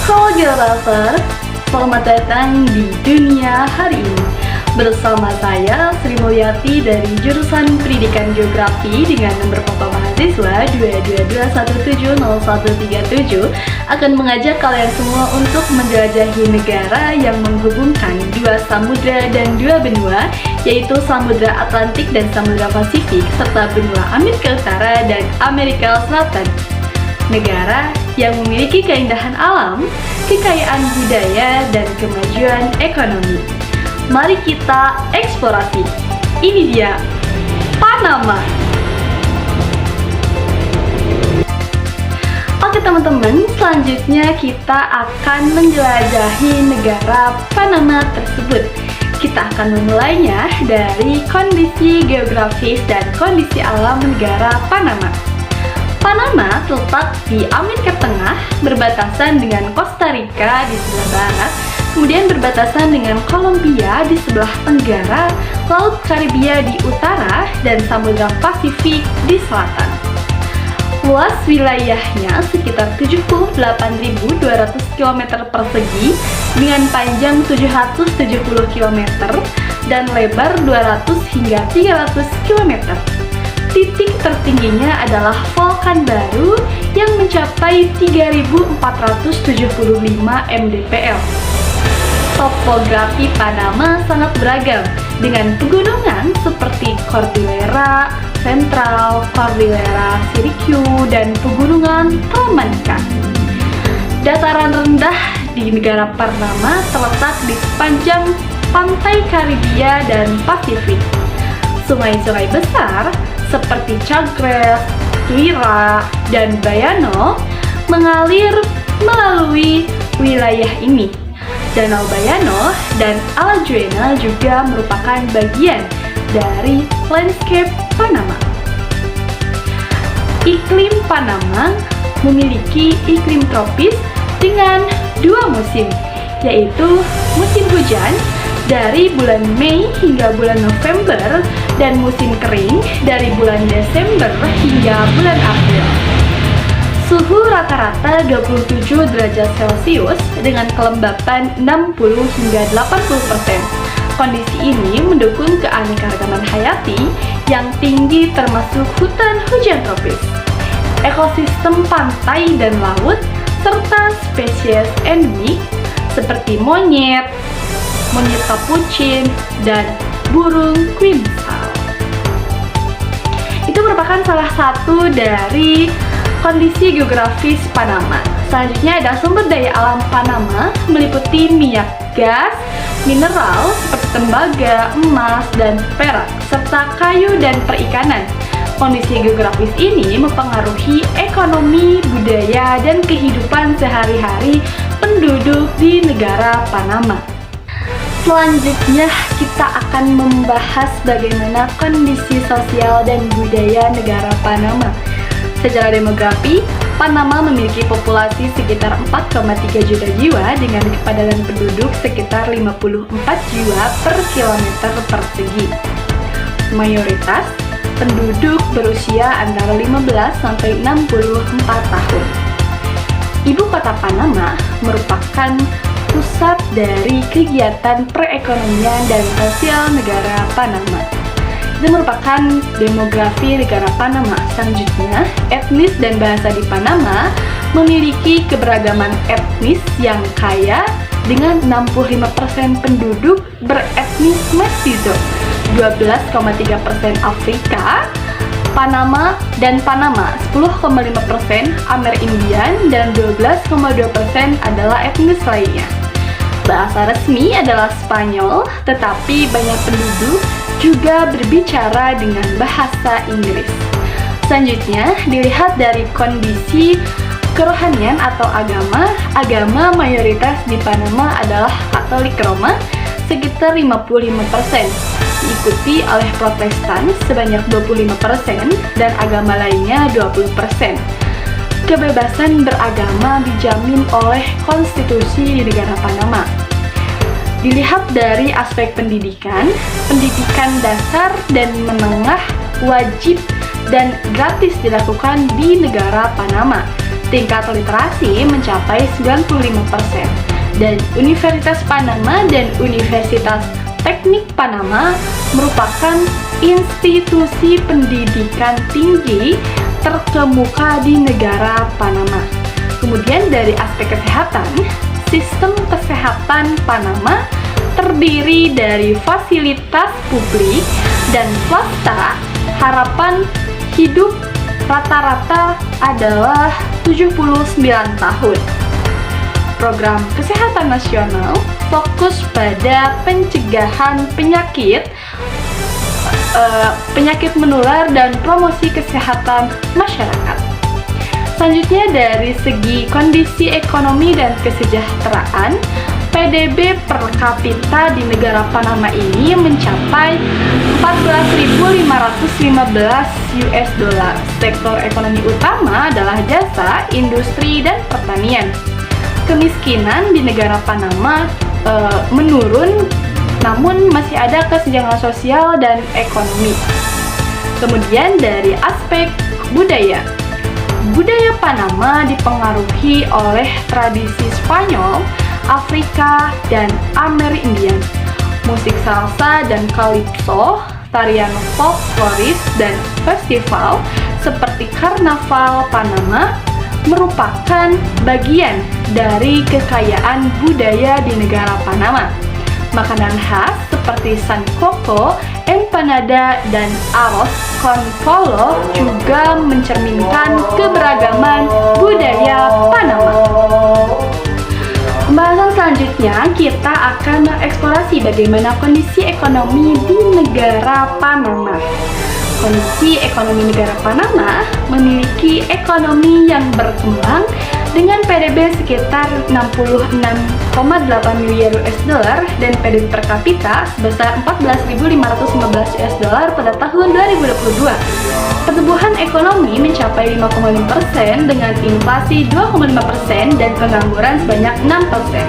Halo Geografer, selamat datang di dunia hari ini. Bersama saya Sri Mulyati dari jurusan Pendidikan Geografi dengan nomor pokok mahasiswa 222170137 akan mengajak kalian semua untuk menjelajahi negara yang menghubungkan dua samudra dan dua benua, yaitu Samudra Atlantik dan Samudra Pasifik serta benua Amerika Utara dan Amerika Selatan. Negara yang memiliki keindahan alam, kekayaan budaya, dan kemajuan ekonomi. Mari kita eksplorasi. Ini dia, Panama. Oke teman-teman, selanjutnya kita akan menjelajahi negara Panama tersebut. Kita akan memulainya dari kondisi geografis dan kondisi alam negara Panama. Panama terletak di Amerika Tengah, berbatasan dengan Costa Rica di sebelah barat, kemudian berbatasan dengan Kolombia di sebelah tenggara, Laut Karibia di utara, dan Samudra Pasifik di selatan. Luas wilayahnya sekitar 78.200 km persegi dengan panjang 770 km dan lebar 200 hingga 300 km. Titik tertingginya adalah Volkan Baru yang mencapai 3.475 mdpl. Topografi Panama sangat beragam dengan pegunungan seperti Cordillera Central, Cordillera Siricue, dan pegunungan Talamanca. Dataran rendah di negara Panama terletak di sepanjang pantai Karibia dan Pasifik. Sungai-sungai besar seperti Chagres, Tuira, dan Bayano mengalir melalui wilayah ini. Danau Bayano dan Alajuela juga merupakan bagian dari landscape Panama. Iklim Panama memiliki iklim tropis dengan dua musim, yaitu musim hujan dari bulan Mei hingga bulan November dan musim kering dari bulan Desember hingga bulan April. Suhu rata-rata 27 derajat Celcius dengan kelembapan 60 hingga 80%. Kondisi ini mendukung keanekaragaman hayati yang tinggi termasuk hutan hujan tropis, ekosistem pantai dan laut, serta spesies endemik seperti monyet capucin, dan burung queensal. Itu merupakan salah satu dari kondisi geografis Panama. Selanjutnya ada sumber daya alam Panama meliputi minyak gas, mineral seperti tembaga, emas, dan perak, serta kayu dan perikanan. Kondisi geografis ini mempengaruhi ekonomi, budaya, dan kehidupan sehari-hari penduduk di negara Panama. Selanjutnya kita akan membahas bagaimana kondisi sosial dan budaya negara Panama. Secara demografi, Panama memiliki populasi sekitar 4,3 juta jiwa dengan kepadatan penduduk sekitar 54 jiwa per kilometer persegi. Mayoritas penduduk berusia antara 15 sampai 64 tahun. Ibu kota Panama merupakan pusat dari kegiatan perekonomian dan sosial negara Panama. Itu merupakan demografi negara Panama. Selanjutnya, etnis dan bahasa di Panama memiliki keberagaman etnis yang kaya dengan 65% penduduk beretnis mestizo, 12,3% Afrika, Panama, 10,5% Amerindian, dan 12,2% adalah etnis lainnya. Bahasa resmi adalah Spanyol, tetapi banyak penduduk juga berbicara dengan bahasa Inggris. Selanjutnya, dilihat dari kondisi kerohanian atau agama mayoritas di Panama adalah Katolik Roma, sekitar 55%, diikuti oleh Protestan sebanyak 25% dan agama lainnya 20%. Kebebasan beragama dijamin oleh konstitusi di negara Panama. Dilihat dari aspek pendidikan dasar dan menengah wajib dan gratis dilakukan di negara Panama. tingkat literasi mencapai 95%, dan Universitas Panama dan Universitas Teknik Panama merupakan institusi pendidikan tinggi terkemuka di negara Panama. Kemudian dari aspek kesehatan, sistem kesehatan Panama terdiri dari fasilitas publik dan swasta. Harapan hidup rata-rata adalah 79 tahun. Program kesehatan nasional fokus pada pencegahan penyakit menular dan promosi kesehatan masyarakat. Selanjutnya dari segi kondisi ekonomi dan kesejahteraan, PDB per kapita di negara Panama ini mencapai 14.515 US dollar. Sektor ekonomi utama adalah jasa, industri, dan pertanian. Kemiskinan di negara Panama menurun, namun masih ada kesenjangan sosial dan ekonomi. Kemudian dari aspek budaya Panama dipengaruhi oleh tradisi Spanyol, Afrika, dan Amerindian. Musik salsa dan calypso, tarian folkloris, dan festival seperti Karnaval Panama merupakan bagian dari kekayaan budaya di negara Panama. Makanan khas seperti sancocho, empanada, dan arroz con pollo juga mencerminkan keberagaman budaya Panama. Pembahasan selanjutnya, kita akan mengeksplorasi bagaimana kondisi ekonomi di negara Panama. Kondisi ekonomi negara Panama memiliki ekonomi yang berkembang dengan PDB sekitar 66,8 miliar US dollar dan PDB per kapita sebesar 14.515 US dollar pada tahun 2022. Pertumbuhan ekonomi mencapai 5,5% dengan inflasi 2,5% dan pengangguran sebanyak 6%.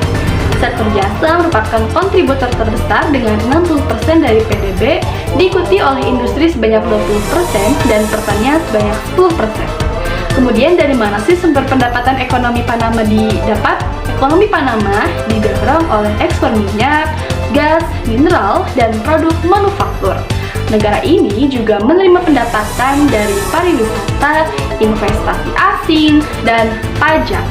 Sektor jasa merupakan kontributor terbesar dengan 60% dari PDB, diikuti oleh industri sebanyak 20% dan pertanian sebanyak 10%. Kemudian dari mana sih sumber pendapatan ekonomi Panama didapat? Ekonomi Panama didorong oleh ekspor minyak, gas, mineral, dan produk manufaktur. Negara ini juga menerima pendapatan dari pariwisata, investasi asing, dan pajak.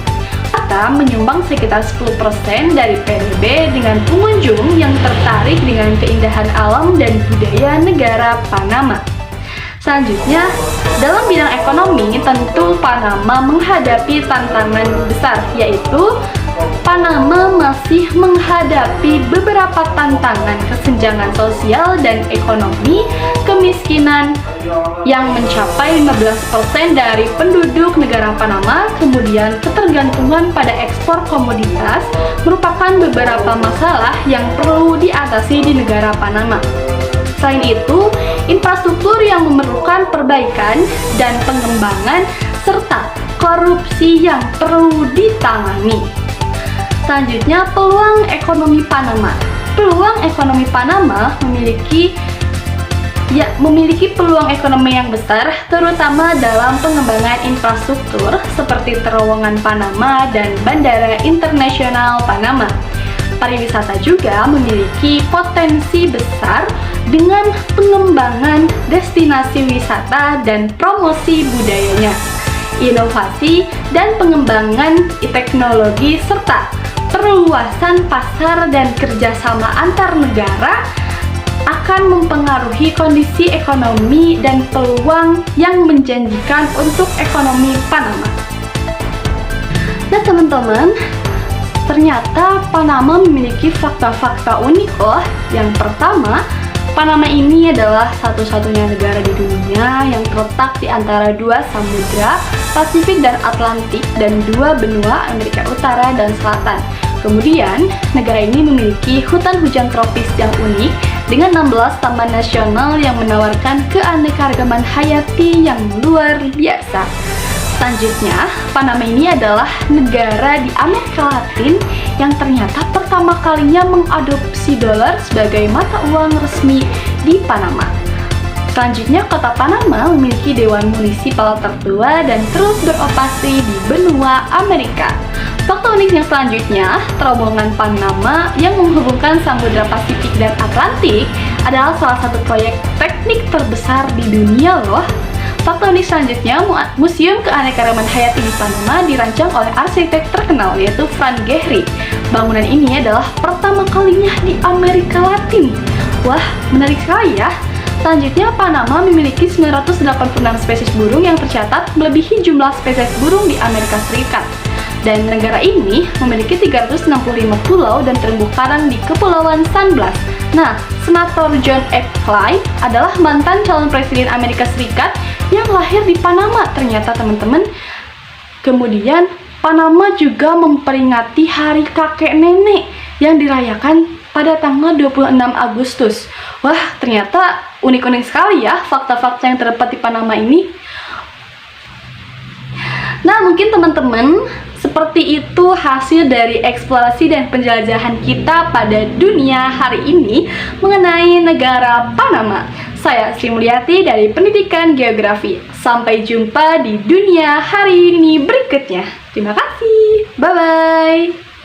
Menyumbang sekitar 10% dari PDB dengan pengunjung yang tertarik dengan keindahan alam dan budaya negara Panama. Selanjutnya, dalam bidang ekonomi, tentu Panama menghadapi tantangan besar, yaitu Panama masih menghadapi beberapa tantangan kesenjangan sosial dan ekonomi, kemiskinan yang mencapai 15% dari penduduk negara Panama, kemudian ketergantungan pada ekspor komoditas merupakan beberapa masalah yang perlu diatasi di negara Panama. Selain itu, infrastruktur yang memerlukan perbaikan dan pengembangan serta korupsi yang perlu ditangani. Selanjutnya, peluang ekonomi Panama. Peluang ekonomi Panama memiliki peluang ekonomi yang besar, terutama dalam pengembangan infrastruktur seperti terowongan Panama dan Bandara Internasional Panama. Pariwisata juga memiliki potensi besar dengan pengembangan destinasi wisata dan promosi budayanya, inovasi dan pengembangan teknologi serta perluasan pasar dan kerjasama antar negara akan mempengaruhi kondisi ekonomi dan peluang yang menjanjikan untuk ekonomi Panama. Nah teman-teman, ternyata Panama memiliki fakta-fakta unik loh. Yang pertama, Panama ini adalah satu-satunya negara di dunia yang terletak di antara dua samudra, Pasifik dan Atlantik, dan dua benua Amerika Utara dan Selatan. Kemudian, negara ini memiliki hutan hujan tropis yang unik dengan 16 taman nasional yang menawarkan keanekaragaman hayati yang luar biasa. Selanjutnya, Panama ini adalah negara di Amerika Latin yang ternyata pertama kalinya mengadopsi dolar sebagai mata uang resmi di Panama. Selanjutnya, kota Panama memiliki dewan munisipal tertua dan terus beroperasi di benua Amerika. Fakta unik yang selanjutnya, terowongan Panama yang menghubungkan Samudra Pasifik dan Atlantik adalah salah satu proyek teknik terbesar di dunia loh. Fakta unik selanjutnya, Museum Keanekaragaman Hayati di Panama dirancang oleh arsitek terkenal yaitu Frank Gehry. Bangunan ini adalah pertama kalinya di Amerika Latin. Wah, menarik sekali ya. Selanjutnya, Panama memiliki 986 spesies burung yang tercatat melebihi jumlah spesies burung di Amerika Serikat. Dan negara ini memiliki 365 pulau dan terumbu karang di Kepulauan San Blas. Nah, Senator John F. Kennedy adalah mantan calon presiden Amerika Serikat yang lahir di Panama ternyata teman-teman. Kemudian, Panama juga memperingati Hari Kakek Nenek yang dirayakan pada tanggal 26 Agustus. Wah, ternyata unik-unik sekali ya fakta-fakta yang terdapat di Panama ini. Nah, mungkin teman-teman, seperti itu hasil dari eksplorasi dan penjelajahan kita pada dunia hari ini mengenai negara Panama. Saya Sri Mulyati dari Pendidikan Geografi. Sampai jumpa di dunia hari ini berikutnya. Terima kasih. Bye-bye.